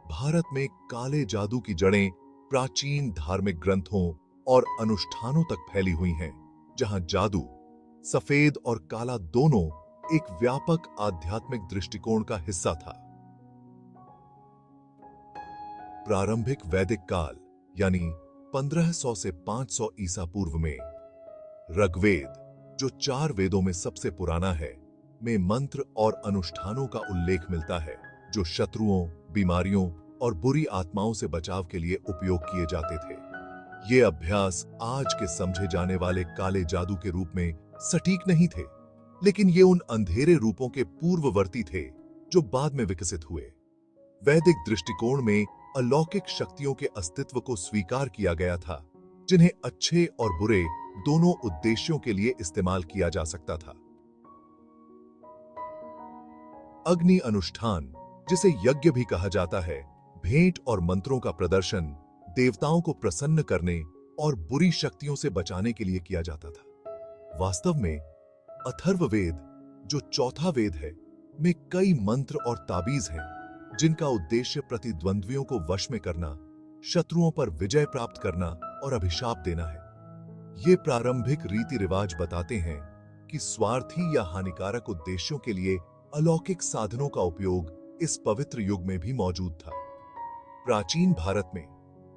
भारत में काले जादू की जड़ें प्राचीन धार्मिक ग्रंथों और अनुष्ठानों तक फैली हुई हैं, जहां जादू, सफेद और काला दोनों एक व्यापक आध्यात्मिक दृष्टिकोण का हिस्सा था। प्रारंभिक वैदिक काल यानी 1500 से 500 ईसा पूर्व में ऋग्वेद, जो 4 वेदों में सबसे पुराना है, में मंत्र और अनुष्ठानों का उल्लेख मिलता है, जो शत्रुओं, बीमारियों और बुरी आत्माओं से बचाव के लिए उपयोग किए जाते थे। ये अभ्यास आज के समझे जाने वाले काले जादू के रूप में सटीक नहीं थे, लेकिन ये उन अंधेरे रूपों के पूर्ववर्ती थे जो बाद में विकसित हुए। वैदिक दृष्टिकोण में अलौकिक शक्तियों के अस्तित्व को स्वीकार किया गया था, जिन्हें अच्छे और बुरे दोनों उद्देश्यों के लिए इस्तेमाल किया जा सकता था। अग्नि अनुष्ठान, जिसे यज्ञ भी कहा जाता है, भेंट और मंत्रों का प्रदर्शन देवताओं को प्रसन्न करने और बुरी शक्तियों से बचाने के लिए किया जाता था। वास्तव में अथर्ववेद, जो चौथा वेद है, में कई मंत्र और ताबीज हैं, जिनका उद्देश्य प्रतिद्वंद्वियों को वश में करना, शत्रुओं पर विजय प्राप्त करना और अभिशाप देना है। ये प्रारंभिक रीति रिवाज बताते हैं कि स्वार्थी या हानिकारक उद्देश्यों के लिए अलौकिक साधनों का उपयोग इस पवित्र युग में भी मौजूद था। प्राचीन भारत में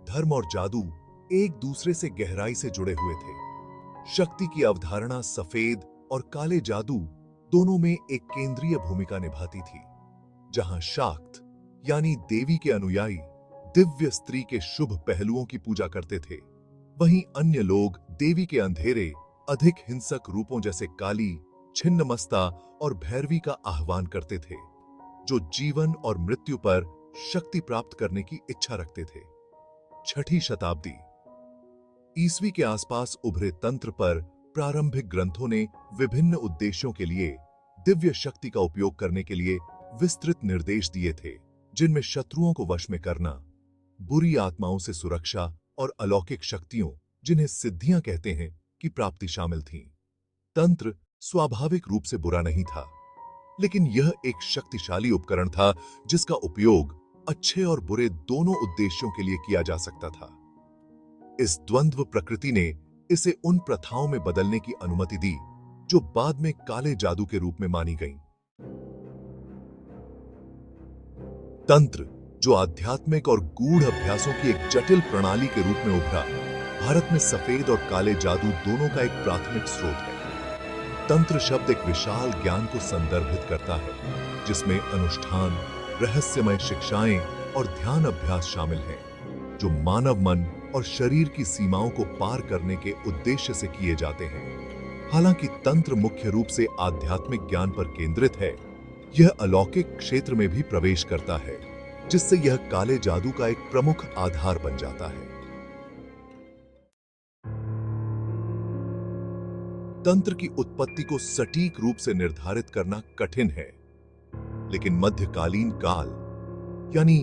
धर्म और जादू एक दूसरे से गहराई से जुड़े हुए थे। शक्ति की अवधारणा सफेद और काले जादू दोनों में एक केंद्रीय भूमिका निभाती थी। जहां शाक्त यानी देवी के अनुयायी दिव्य स्त्री के शुभ पहलुओं की पूजा करते थे, वहीं अन्य लोग देवी के अंधेरे, अधिक हिंसक रूपों जैसे काली, छिन्नमस्ता और भैरवी का आह्वान करते थे, जो जीवन और मृत्यु पर शक्ति प्राप्त करने की इच्छा रखते थे। 6ठी शताब्दी ईस्वी के आसपास उभरे तंत्र पर प्रारंभिक ग्रंथों ने विभिन्न उद्देश्यों के लिए दिव्य शक्ति का उपयोग करने के लिए विस्तृत निर्देश दिए थे, जिनमें शत्रुओं को वश में करना, बुरी आत्माओं से सुरक्षा और अलौकिक शक्तियों, जिन्हें सिद्धियां कहते हैं, की प्राप्ति शामिल थी। तंत्र स्वाभाविक रूप से बुरा नहीं था, लेकिन यह एक शक्तिशाली उपकरण था जिसका उपयोग अच्छे और बुरे दोनों उद्देश्यों के लिए किया जा सकता था। इस द्वंद्व प्रकृति ने इसे उन प्रथाओं में बदलने की अनुमति दी जो बाद में काले जादू के रूप में मानी गईं। तंत्र, जो आध्यात्मिक और गूढ़ अभ्यासों की एक जटिल प्रणाली के रूप में उभरा, भारत में सफेद और काले जादू दोनों का एक प्राथमिक स्रोत है। तंत्र शब्द एक विशाल ज्ञान को संदर्भित करता है, जिसमें अनुष्ठान, रहस्यमय शिक्षाएं और ध्यान अभ्यास शामिल हैं, जो मानव मन और शरीर की सीमाओं को पार करने के उद्देश्य से किए जाते हैं। हालांकि तंत्र मुख्य रूप से आध्यात्मिक ज्ञान पर केंद्रित है, यह अलौकिक क्षेत्र में भी प्रवेश करता है, जिससे यह काले जादू का एक प्रमुख आधार बन जाता है। तंत्र की उत्पत्ति को सटीक रूप से निर्धारित करना कठिन है, लेकिन मध्यकालीन काल यानी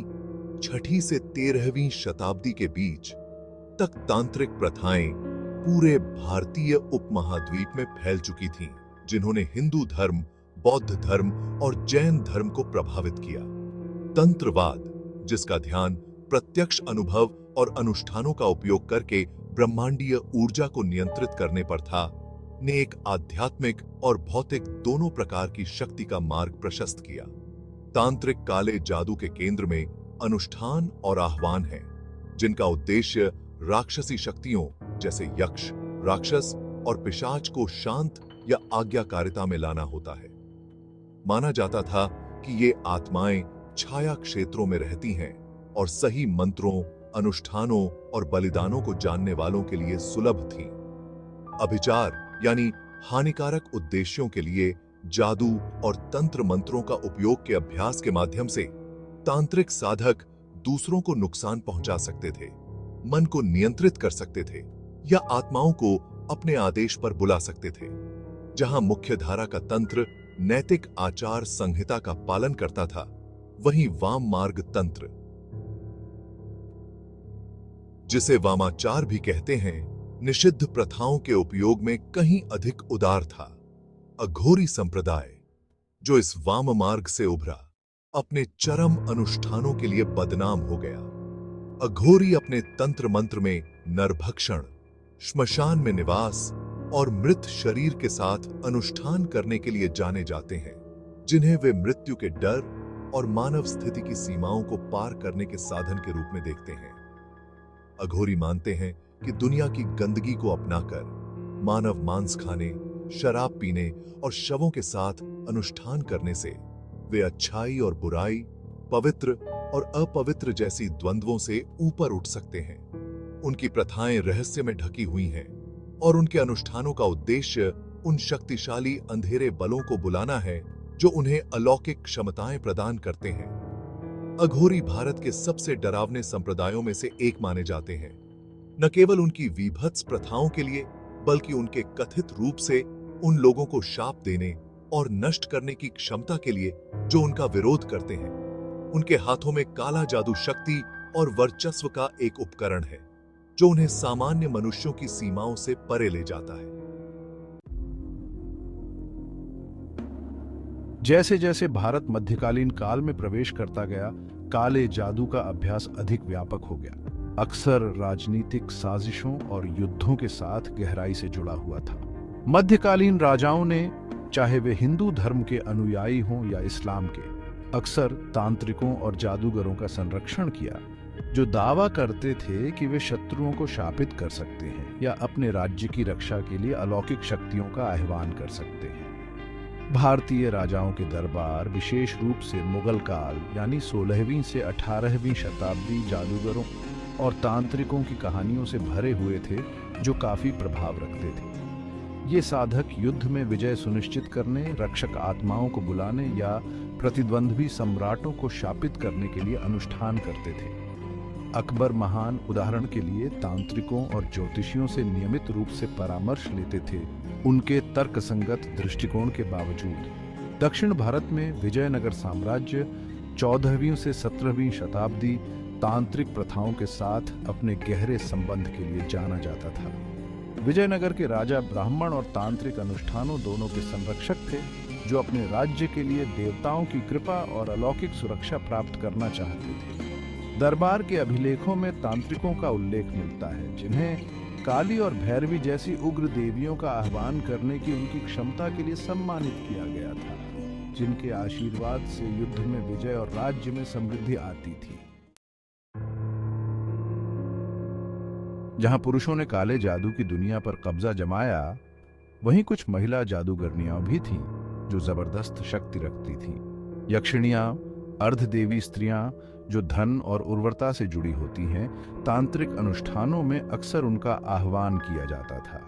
6ठी से 13वीं शताब्दी के बीच तक तांत्रिक प्रथाएं पूरे भारतीय उपमहाद्वीप में फैल चुकी थीं, जिन्होंने हिंदू धर्म, बौद्ध धर्म और जैन धर्म को प्रभावित किया। तंत्रवाद, जिसका ध्यान प्रत्यक्ष अनुभव और अनुष्ठानों का उपयोग करके ब्रह्मांडीय ऊर्जा को नियंत्रित करने पर था, ने एक आध्यात्मिक और भौतिक दोनों प्रकार की शक्ति का मार्ग प्रशस्त किया। तांत्रिक काले जादू के केंद्र में अनुष्ठान और आह्वान हैं, जिनका उद्देश्य राक्षसी शक्तियों जैसे यक्ष, राक्षस और पिशाच को शांत या आज्ञाकारिता में लाना होता है। माना जाता था कि ये आत्माएं छाया क्षेत्रों में रहती हैं और सही मंत्रों, अनुष्ठानों और बलिदानों को जानने वालों के लिए सुलभ थीं। अभिचार यानी हानिकारक उद्देश्यों के लिए जादू और तंत्र मंत्रों का उपयोग के अभ्यास के माध्यम से तांत्रिक साधक दूसरों को नुकसान पहुंचा सकते थे, मन को नियंत्रित कर सकते थे या आत्माओं को अपने आदेश पर बुला सकते थे। जहां मुख्यधारा का तंत्र नैतिक आचार संहिता का पालन करता था, वहीं वाम मार्ग तंत्र, जिसे वामाचार भी कहते हैं, निषिद्ध प्रथाओं के उपयोग में कहीं अधिक उदार था। अघोरी संप्रदाय, जो इस वाम मार्ग से उभरा, अपने चरम अनुष्ठानों के लिए बदनाम हो गया। अघोरी अपने तंत्र मंत्र में नरभक्षण, श्मशान में निवास और मृत शरीर के साथ अनुष्ठान करने के लिए जाने जाते हैं, जिन्हें वे मृत्यु के डर और मानव स्थिति की सीमाओं को पार करने के साधन के रूप में देखते हैं। अघोरी मानते हैं कि दुनिया की गंदगी को अपनाकर मानव मांस खाने, शराब पीने और शवों के साथ अनुष्ठान करने से वे अच्छाई और बुराई, पवित्र और अपवित्र जैसी द्वंद्वों से ऊपर उठ सकते हैं। उनकी प्रथाएं रहस्य में ढकी हुई हैं और उनके अनुष्ठानों का उद्देश्य उन शक्तिशाली अंधेरे बलों को बुलाना है जो उन्हें अलौकिक क्षमताएं प्रदान करते हैं। अघोरी भारत के सबसे डरावने संप्रदायों में से एक माने जाते हैं, न केवल उनकी वीभत्स प्रथाओं के लिए, बल्कि उनके कथित रूप से उन लोगों को शाप देने और नष्ट करने की क्षमता के लिए जो उनका विरोध करते हैं। उनके हाथों में काला जादू शक्ति और वर्चस्व का एक उपकरण है जो उन्हें सामान्य मनुष्यों की सीमाओं से परे ले जाता है। जैसे जैसे भारत मध्यकालीन काल में प्रवेश करता गया, काले जादू का अभ्यास अधिक व्यापक हो गया। अक्सर राजनीतिक साजिशों और युद्धों के साथ गहराई से जुड़ा हुआ था। मध्यकालीन राजाओं ने, चाहे वे हिंदू धर्म के अनुयायी हों या इस्लाम के, अक्सर तांत्रिकों और जादूगरों का संरक्षण किया जो दावा करते थे कि वे शत्रुओं को शापित कर सकते हैं या अपने राज्य की रक्षा के लिए अलौकिक शक्तियों का आह्वान कर सकते हैं। भारतीय राजाओं के दरबार, विशेष रूप से मुगल काल यानी 16वीं से 18वीं शताब्दी, जादूगरों और तांत्रिकों की कहानियों से भरे हुए थे जो काफी प्रभाव रखते थे। ये साधक युद्ध में विजय सुनिश्चित करने, रक्षक आत्माओं को बुलाने या प्रतिद्वंद्वी सम्राटों को शापित करने के लिए अनुष्ठान करते थे। अकबर महान उदाहरण के लिए तांत्रिकों और ज्योतिषियों से नियमित रूप से परामर्श लेते थे। उनके तर्कसंगत दृष्टिकोण के बावजूद दक्षिण भारत में विजयनगर साम्राज्य 14वीं से 17वीं शताब्दी तांत्रिक प्रथाओं के साथ अपने गहरे संबंध के लिए जाना जाता था। विजयनगर के राजा ब्राह्मण और तांत्रिक अनुष्ठानों दोनों के संरक्षक थे, जो अपने राज्य के लिए देवताओं की कृपा और अलौकिक सुरक्षा प्राप्त करना चाहते थे। दरबार के अभिलेखों में तांत्रिकों का उल्लेख मिलता है, जिन्हें काली और भैरवी जैसी उग्र देवियों का आह्वान करने की उनकी क्षमता के लिए सम्मानित किया गया था, जिनके आशीर्वाद से युद्ध में विजय और राज्य में समृद्धि आती थी। जहां पुरुषों ने काले जादू की दुनिया पर कब्जा जमाया, वहीं कुछ महिला जादूगरनियां भी थीं जो जबरदस्त शक्ति रखती थीं। यक्षिणियां, अर्धदेवी स्त्रियां जो धन और उर्वरता से जुड़ी होती हैं, तांत्रिक अनुष्ठानों में अक्सर उनका आह्वान किया जाता था।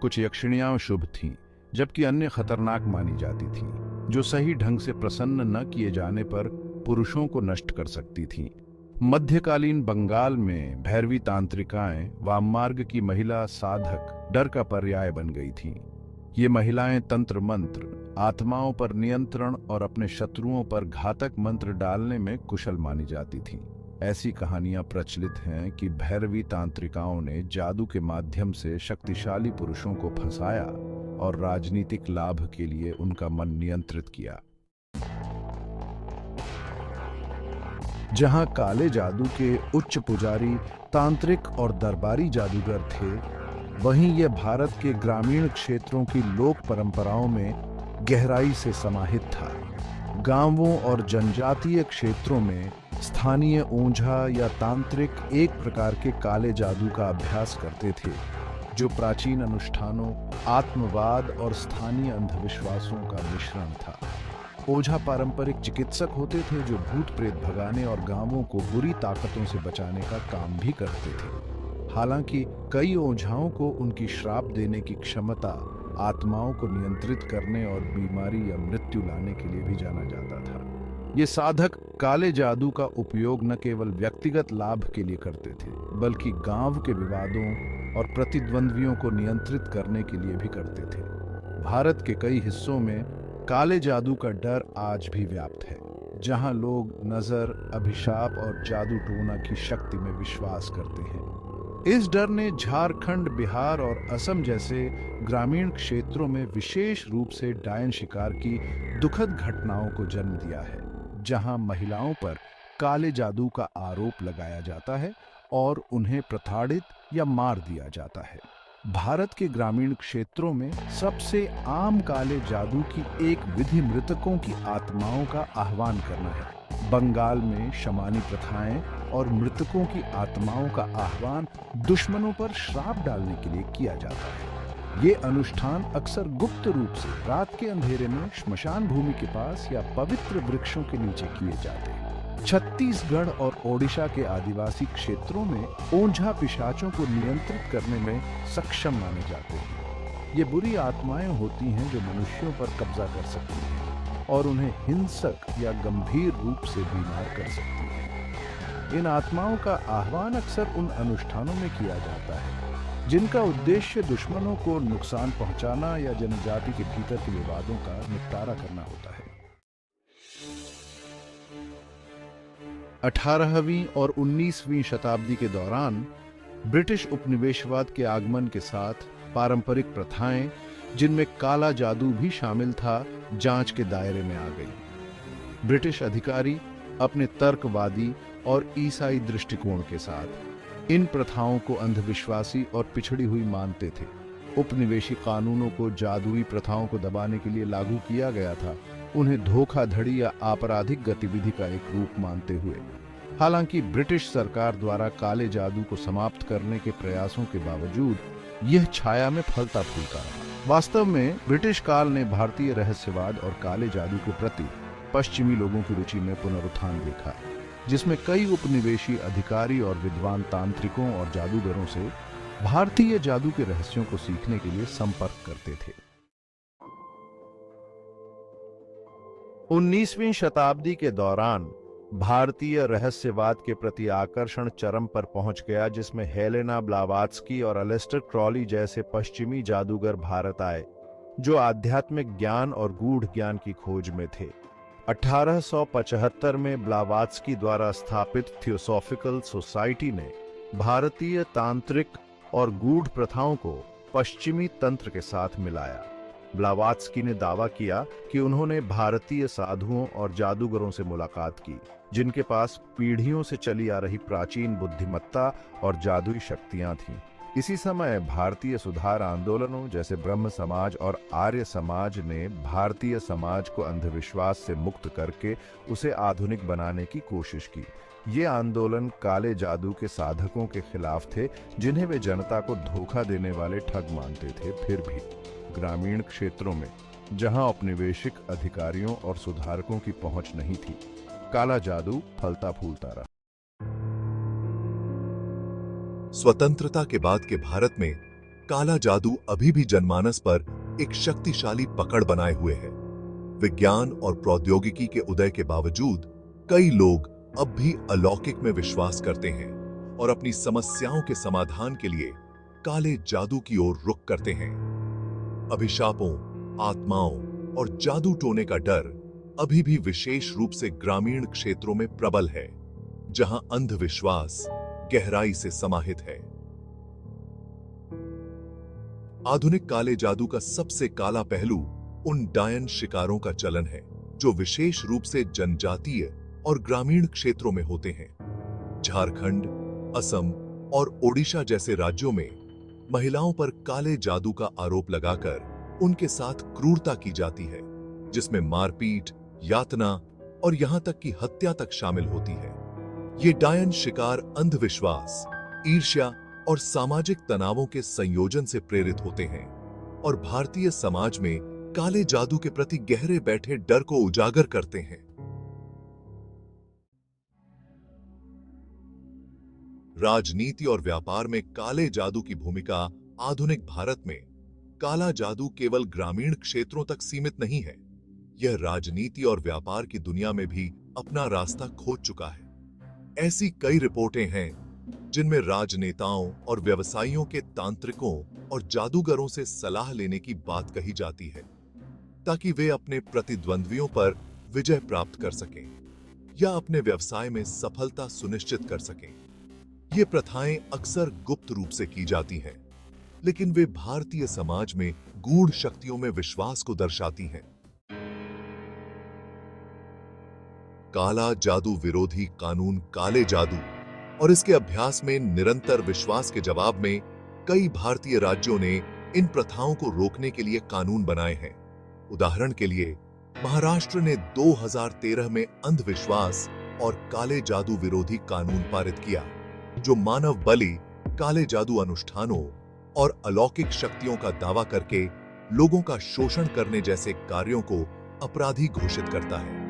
कुछ यक्षिणियां शुभ थीं, जबकि अन्य खतरनाक मानी जाती थीं, जो सही ढंग से प्रसन्न न किए जाने पर पुरुषों को नष्ट कर सकती थीं। मध्यकालीन बंगाल में भैरवी तांत्रिकाएं, वाममार्ग की महिला साधक, डर का पर्याय बन गई थीं। ये महिलाएं तंत्र मंत्र, आत्माओं पर नियंत्रण और अपने शत्रुओं पर घातक मंत्र डालने में कुशल मानी जाती थीं। ऐसी कहानियां प्रचलित हैं कि भैरवी तांत्रिकाओं ने जादू के माध्यम से शक्तिशाली पुरुषों को फंसाया और राजनीतिक लाभ के लिए उनका मन नियंत्रित किया। जहां काले जादू के उच्च पुजारी, तांत्रिक और दरबारी जादूगर थे, वहीं यह भारत के ग्रामीण क्षेत्रों की लोक परंपराओं में गहराई से समाहित था। गांवों और जनजातीय क्षेत्रों में स्थानीय ओझा या तांत्रिक एक प्रकार के काले जादू का अभ्यास करते थे, जो प्राचीन अनुष्ठानों, आत्मवाद और स्थानीय अंधविश्वासों का मिश्रण था। ओझा पारंपरिक चिकित्सक होते थे जो भूत प्रेत भगाने और गांवों को बुरी ताकतों से बचाने का काम भी करते थे। हालांकि कई ओझाओं को उनकी श्राप देने की क्षमता, आत्माओं को नियंत्रित करने और बीमारी या मृत्यु लाने के लिए भी जाना जाता था। ये साधक काले जादू का उपयोग न केवल व्यक्तिगत लाभ के लिए करते थे, बल्कि गांव के विवादों और प्रतिद्वंद्वियों को नियंत्रित करने के लिए भी करते थे। भारत के कई हिस्सों में काले जादू का डर आज भी व्याप्त है, जहां लोग नजर, अभिशाप और जादू टोना की शक्ति में विश्वास करते हैं। इस डर ने झारखंड, बिहार और असम जैसे ग्रामीण क्षेत्रों में विशेष रूप से डायन शिकार की दुखद घटनाओं को जन्म दिया है। जहां महिलाओं पर काले जादू का आरोप लगाया जाता है और उन्हें प्रताड़ित या मार दिया जाता है। भारत के ग्रामीण क्षेत्रों में सबसे आम काले जादू की एक विधि मृतकों की आत्माओं का आह्वान करना है। बंगाल में शमानी प्रथाएं और मृतकों की आत्माओं का आह्वान दुश्मनों पर श्राप डालने के लिए किया जाता है। ये अनुष्ठान अक्सर गुप्त रूप से रात के अंधेरे में श्मशान भूमि के पास या पवित्र वृक्षों के नीचे किए जाते हैं। छत्तीसगढ़ और ओडिशा के आदिवासी क्षेत्रों में ओंझा पिशाचों को नियंत्रित करने में सक्षम माने जाते हैं। ये बुरी आत्माएं होती हैं जो मनुष्यों पर कब्जा कर सकती हैं और उन्हें हिंसक या गंभीर रूप से बीमार कर सकती हैं। इन आत्माओं का आह्वान अक्सर उन अनुष्ठानों में किया जाता है जिनका उद्देश्य दुश्मनों को नुकसान पहुंचाना या जनजाति के भीतर के विवादों का निपटारा करना होता है। 18वीं और 19वीं शताब्दी के दौरान ब्रिटिश उपनिवेशवाद के आगमन के साथ पारंपरिक प्रथाएं, जिनमें काला जादू भी शामिल था, जांच के दायरे में आ गई। ब्रिटिश अधिकारी अपने तर्कवादी और ईसाई दृष्टिकोण के साथ इन प्रथाओं को अंधविश्वासी और पिछड़ी हुई मानते थे। उपनिवेशी कानूनों को जादुई प्रथाओं को दबाने के लिए लागू किया गया था, उन्हें धोखाधड़ी या आपराधिक गतिविधि का एक रूप मानते हुए। हालांकि ब्रिटिश सरकार द्वारा काले जादू को समाप्त करने के प्रयासों के बावजूद यह छाया में फलता फूलता रहा। वास्तव में ब्रिटिश काल ने भारतीय रहस्यवाद और काले जादू के प्रति पश्चिमी लोगों की रुचि में पुनरुत्थान देखा, जिसमें कई उपनिवेशी अधिकारी और विद्वान तांत्रिकों और जादूगरों से भारतीय जादू के रहस्यों को सीखने के लिए संपर्क करते थे। 19वीं शताब्दी के दौरान भारतीय रहस्यवाद के प्रति आकर्षण चरम पर पहुंच गया, जिसमें हेलेना ब्लावात्स्की और अलेस्टर क्रॉली जैसे पश्चिमी जादूगर भारत आए, जो आध्यात्मिक ज्ञान और गूढ़ ज्ञान की खोज में थे। 1875 में ब्लावात्स्की द्वारा स्थापित थियोसॉफिकल सोसाइटी ने भारतीय तांत्रिक और गूढ़ प्रथाओं को पश्चिमी तंत्र के साथ मिलाया। ब्लावात्स्की ने दावा किया कि उन्होंने भारतीय साधुओं और जादूगरों से मुलाकात की, जिनके पास पीढ़ियों से चली आ रही प्राचीन बुद्धिमत्ता और जादुई शक्तियां थीं। इसी समय भारतीय सुधार आंदोलनों जैसे ब्रह्म समाज और आर्य समाज ने भारतीय समाज को अंधविश्वास से मुक्त करके उसे आधुनिक बनाने की कोशिश की। ये आंदोलन काले जादू के साधकों के खिलाफ थे, जिन्हें वे जनता को धोखा देने वाले ठग मानते थे। फिर भी ग्रामीण क्षेत्रों में, जहां औपनिवेशिक अधिकारियों और सुधारकों की पहुंच नहीं थी, काला जादू फलता फूलता रहा। स्वतंत्रता के बाद के भारत में काला जादू अभी भी जनमानस पर एक शक्तिशाली पकड़ बनाए हुए है। विज्ञान और प्रौद्योगिकी के उदय के बावजूद कई लोग अब भी अलौकिक में विश्वास करते हैं और अपनी समस्याओं के समाधान के लिए काले जादू की ओर रुख करते हैं। अभिशापों, आत्माओं और जादू टोने का डर अभी भी विशेष रूप से ग्रामीण क्षेत्रों में प्रबल है, जहां अंधविश्वास गहराई से समाहित है। आधुनिक काले जादू का सबसे काला पहलू उन डायन शिकारों का चलन है, जो विशेष रूप से जनजातीय और ग्रामीण क्षेत्रों में होते हैं। झारखंड, असम और ओडिशा जैसे राज्यों में महिलाओं पर काले जादू का आरोप लगाकर उनके साथ क्रूरता की जाती है, जिसमें मारपीट, यातना और यहां तक कि हत्या तक शामिल होती है। ये डायन शिकार अंधविश्वास, ईर्ष्या और सामाजिक तनावों के संयोजन से प्रेरित होते हैं और भारतीय समाज में काले जादू के प्रति गहरे बैठे डर को उजागर करते हैं। राजनीति और व्यापार में काले जादू की भूमिका आधुनिक भारत में काला जादू केवल ग्रामीण क्षेत्रों तक सीमित नहीं है। यह राजनीति और व्यापार की दुनिया में भी अपना रास्ता खोज चुका है। ऐसी कई रिपोर्टें हैं जिनमें राजनेताओं और व्यवसायियों के तांत्रिकों और जादूगरों से सलाह लेने की बात कही जाती है, ताकि वे अपने प्रतिद्वंद्वियों पर विजय प्राप्त कर सकें या अपने व्यवसाय में सफलता सुनिश्चित कर सकें। ये प्रथाएं अक्सर गुप्त रूप से की जाती हैं, लेकिन वे भारतीय समाज में गूढ़ शक्तियों में विश्वास को दर्शाती हैं। काला जादू विरोधी कानून काले जादू और इसके अभ्यास में निरंतर विश्वास के जवाब में कई भारतीय राज्यों ने इन प्रथाओं को रोकने के लिए कानून बनाए हैं। उदाहरण के लिए महाराष्ट्र ने 2013 में अंधविश्वास और काले जादू विरोधी कानून पारित किया, जो मानव बलि, काले जादू अनुष्ठानों और अलौकिक शक्तियों का दावा करके लोगों का शोषण करने जैसे कार्यों को अपराधी घोषित करता है।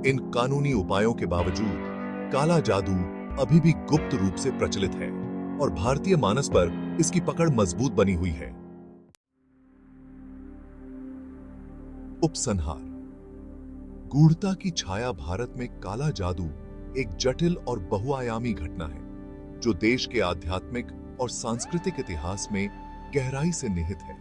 इन कानूनी उपायों के बावजूद काला जादू अभी भी गुप्त रूप से प्रचलित है और भारतीय मानस पर इसकी पकड़ मजबूत बनी हुई है। उपसंहार। गूढ़ता की छाया भारत में काला जादू एक जटिल और बहुआयामी घटना है, जो देश के आध्यात्मिक और सांस्कृतिक इतिहास में गहराई से निहित है।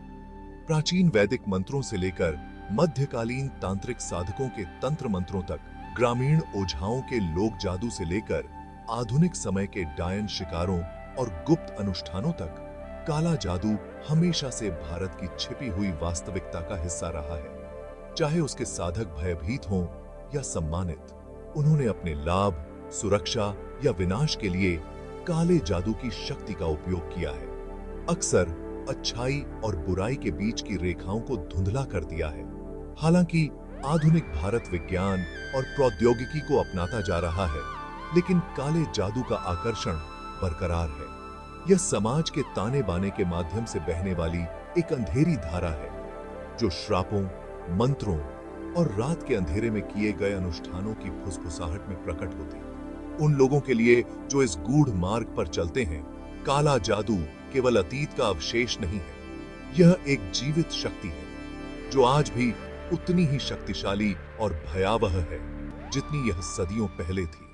प्राचीन वैदिक मंत्रों से लेकर मध्यकालीन तांत्रिक साधकों के तंत्र मंत्रों तक, ग्रामीण ओझाओं के लोक जादू से लेकर आधुनिक समय के डायन शिकारों और गुप्त अनुष्ठानों तक, काला जादू हमेशा से भारत की छिपी हुई वास्तविकता का हिस्सा रहा है। चाहे उसके साधक भयभीत हों या सम्मानित, उन्होंने अपने लाभ, सुरक्षा या विनाश के लिए काले जादू की शक्ति का उपयोग किया है। अक्सर अच्छाई और बुराई के बीच की रेखाओं को धुंधला कर दिया है। हालांकि आधुनिक भारत विज्ञान और प्रौद्योगिकी को अपनाता जा रहा है, लेकिन काले जादू का आकर्षण बरकरार है। यह समाज के ताने बाने के माध्यम से बहने वाली एक अंधेरी धारा है, जो श्रापों, मंत्रों और रात के अंधेरे में किए गए अनुष्ठानों की फुसफुसाहट में प्रकट होती है। उन लोगों के लिए जो इस गूढ़ मार्ग पर चलते हैं, काला जादू केवल अतीत का अवशेष नहीं है, यह एक जीवित शक्ति है, जो आज भी उतनी ही शक्तिशाली और भयावह है जितनी यह सदियों पहले थी।